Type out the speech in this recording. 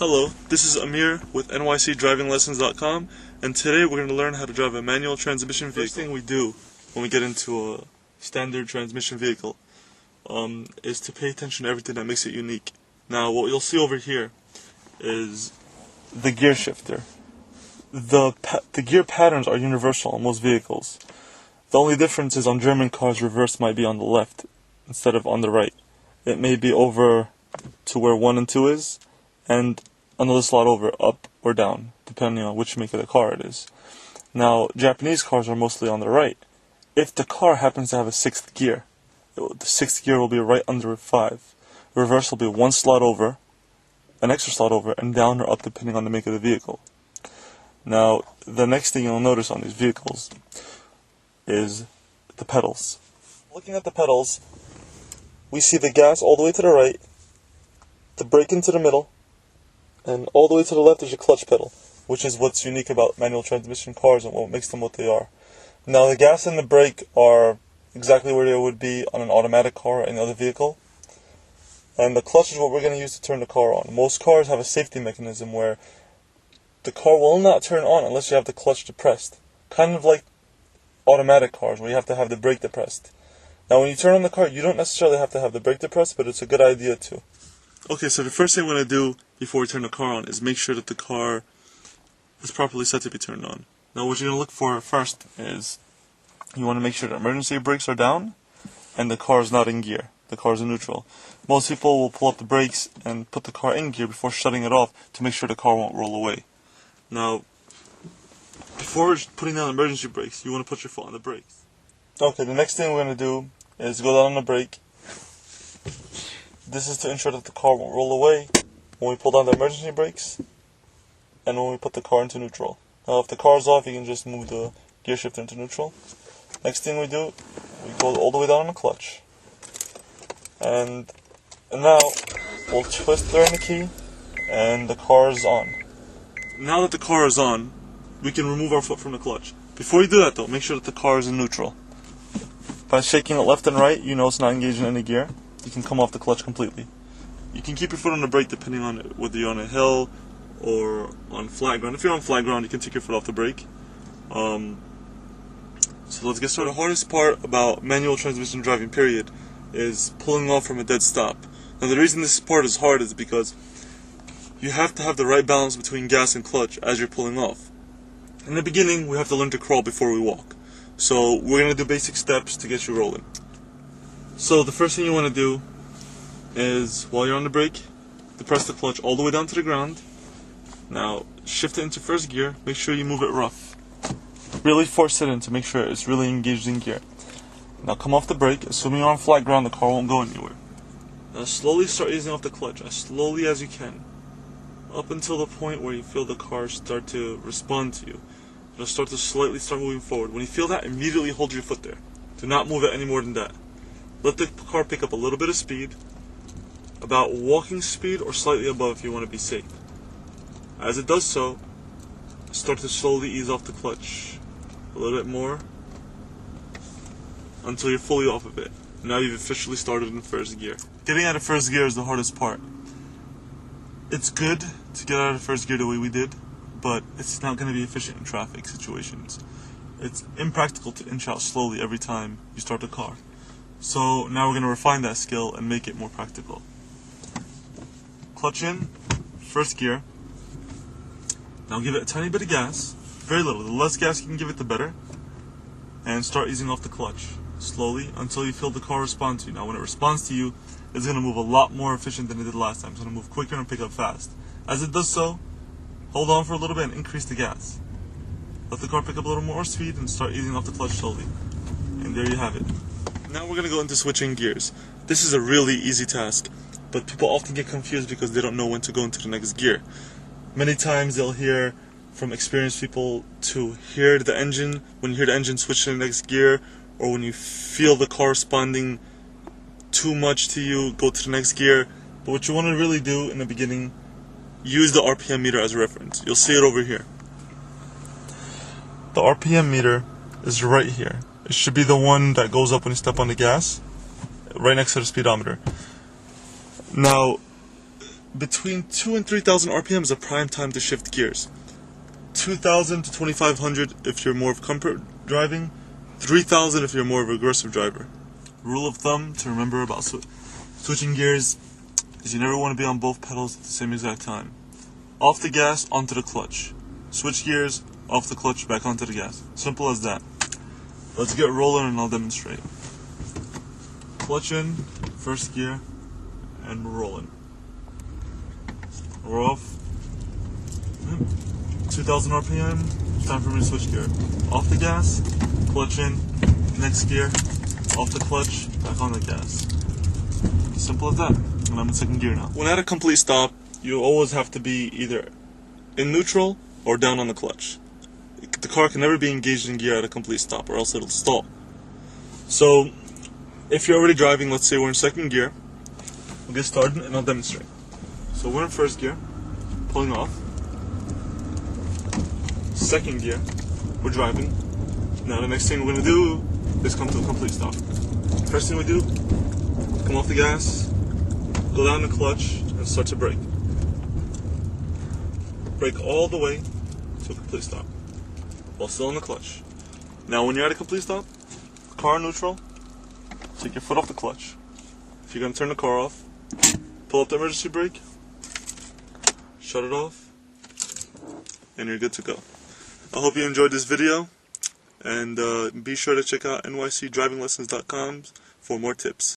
Hello, this is Amir with NYC drivinglessons.com, and today we're going to learn how to drive a manual transmission vehicle. First thing we do when we get into a standard transmission vehicle is to pay attention to everything that makes it unique. Now, what you'll see over here is the gear shifter. The gear patterns are universal on most vehicles. The only difference is on German cars, reverse might be on the left instead of on the right. It may be over to where 1 and 2 is, and another slot over, up or down, depending on which make of the car it is. Now, Japanese cars are mostly on the right. If the car happens to have a 6th gear, the 6th gear will be right under 5. Reverse will be 1 slot over, an extra slot over, and down or up depending on the make of the vehicle. Now, the next thing you'll notice on these vehicles is the pedals. Looking at the pedals, we see the gas all the way to the right, the brake into the middle, and all the way to the left is your clutch pedal, which is what's unique about manual transmission cars and what makes them what they are. Now, the gas and the brake are exactly where they would be on an automatic car or any other vehicle. And the clutch is what we're going to use to turn the car on. Most cars have a safety mechanism where the car will not turn on unless you have the clutch depressed. Kind of like automatic cars where you have to have the brake depressed. Now, when you turn on the car, you don't necessarily have to have the brake depressed, but it's a good idea too. Okay, so the first thing we're going to do before we turn the car on is make sure that the car is properly set to be turned on. Now, what you're going to look for first is you want to make sure the emergency brakes are down and the car is not in gear. The car is in neutral. Most people will pull up the brakes and put the car in gear before shutting it off to make sure the car won't roll away. Now, before putting down the emergency brakes, you want to put your foot on the brakes. Okay, the next thing we're going to do is go down on the brake. This is to ensure that the car won't roll away when we pull down the emergency brakes and when we put the car into neutral. Now, if the car is off, you can just move the gear shifter into neutral. Next thing we do, we go all the way down on the clutch. And now, we'll twist turn the key and the car is on. Now that the car is on, we can remove our foot from the clutch. Before you do that though, make sure that the car is in neutral. By shaking it left and right, you know it's not engaged in any gear. You can come off the clutch completely. You can keep your foot on the brake depending on whether you're on a hill or on flat ground. If you're on flat ground, you can take your foot off the brake. So let's get started. The hardest part about manual transmission driving, period, is pulling off from a dead stop. Now, the reason this part is hard is because you have to have the right balance between gas and clutch as you're pulling off. In the beginning, we have to learn to crawl before we walk. So we're going to do basic steps to get you rolling. So the first thing you want to do is, while you're on the brake, depress the clutch all the way down to the ground. Now, shift it into first gear. Make sure you move it rough. Really force it in to make sure it's really engaged in gear. Now come off the brake. Assuming you're on flat ground, the car won't go anywhere. Now slowly start easing off the clutch, as slowly as you can, up until the point where you feel the car start to respond to you. It'll start to slightly start moving forward. When you feel that, immediately hold your foot there. Do not move it any more than that. Let the car pick up a little bit of speed, about walking speed or slightly above if you want to be safe. As it does so, start to slowly ease off the clutch. A little bit more, until you're fully off of it. Now you've officially started in first gear. Getting out of first gear is the hardest part. It's good to get out of first gear the way we did, but it's not going to be efficient in traffic situations. It's impractical to inch out slowly every time you start the car. So now we're going to refine that skill and make it more practical. Clutch in, first gear. Now give it a tiny bit of gas, very little. The less gas you can give it, the better. And start easing off the clutch, slowly, until you feel the car respond to you. Now when it responds to you, it's going to move a lot more efficient than it did last time. It's going to move quicker and pick up fast. As it does so, hold on for a little bit and increase the gas. Let the car pick up a little more speed and start easing off the clutch slowly. And there you have it. Now we're going to go into switching gears. This is a really easy task, but people often get confused because they don't know when to go into the next gear. Many times they'll hear from experienced people to hear the engine, when you hear the engine switch to the next gear, or when you feel the car responding too much to you, go to the next gear. But what you want to really do in the beginning, use the RPM meter as a reference. You'll see it over here. The RPM meter is right here. It should be the one that goes up when you step on the gas, right next to the speedometer. Now, between 2 and 3,000 RPM is a prime time to shift gears. 2,000 to 2,500 if you're more of comfort driving, 3,000 if you're more of an aggressive driver. Rule of thumb to remember about switching gears is you never want to be on both pedals at the same exact time. Off the gas, onto the clutch. Switch gears, off the clutch, back onto the gas. Simple as that. Let's get rolling and I'll demonstrate. Clutch in, first gear, and we're rolling. We're off. 2,000 RPM, time for me to switch gear. Off the gas, clutch in, next gear, off the clutch, back on the gas. Simple as that. And I'm in second gear now. When at a complete stop, you always have to be either in neutral or down on the clutch. The car can never be engaged in gear at a complete stop or else it'll stall. So, if you're already driving, let's say we're in second gear, we'll get started and I'll demonstrate. So we're in first gear, pulling off. Second gear, we're driving. Now the next thing we're going to do is come to a complete stop. First thing we do, come off the gas, go down the clutch, and start to brake. Brake all the way to a complete stop, while still in the clutch. Now when you're at a complete stop, car neutral, take your foot off the clutch. If you're going to turn the car off, pull up the emergency brake, shut it off, and you're good to go. I hope you enjoyed this video, and be sure to check out NYC drivinglessons.com for more tips.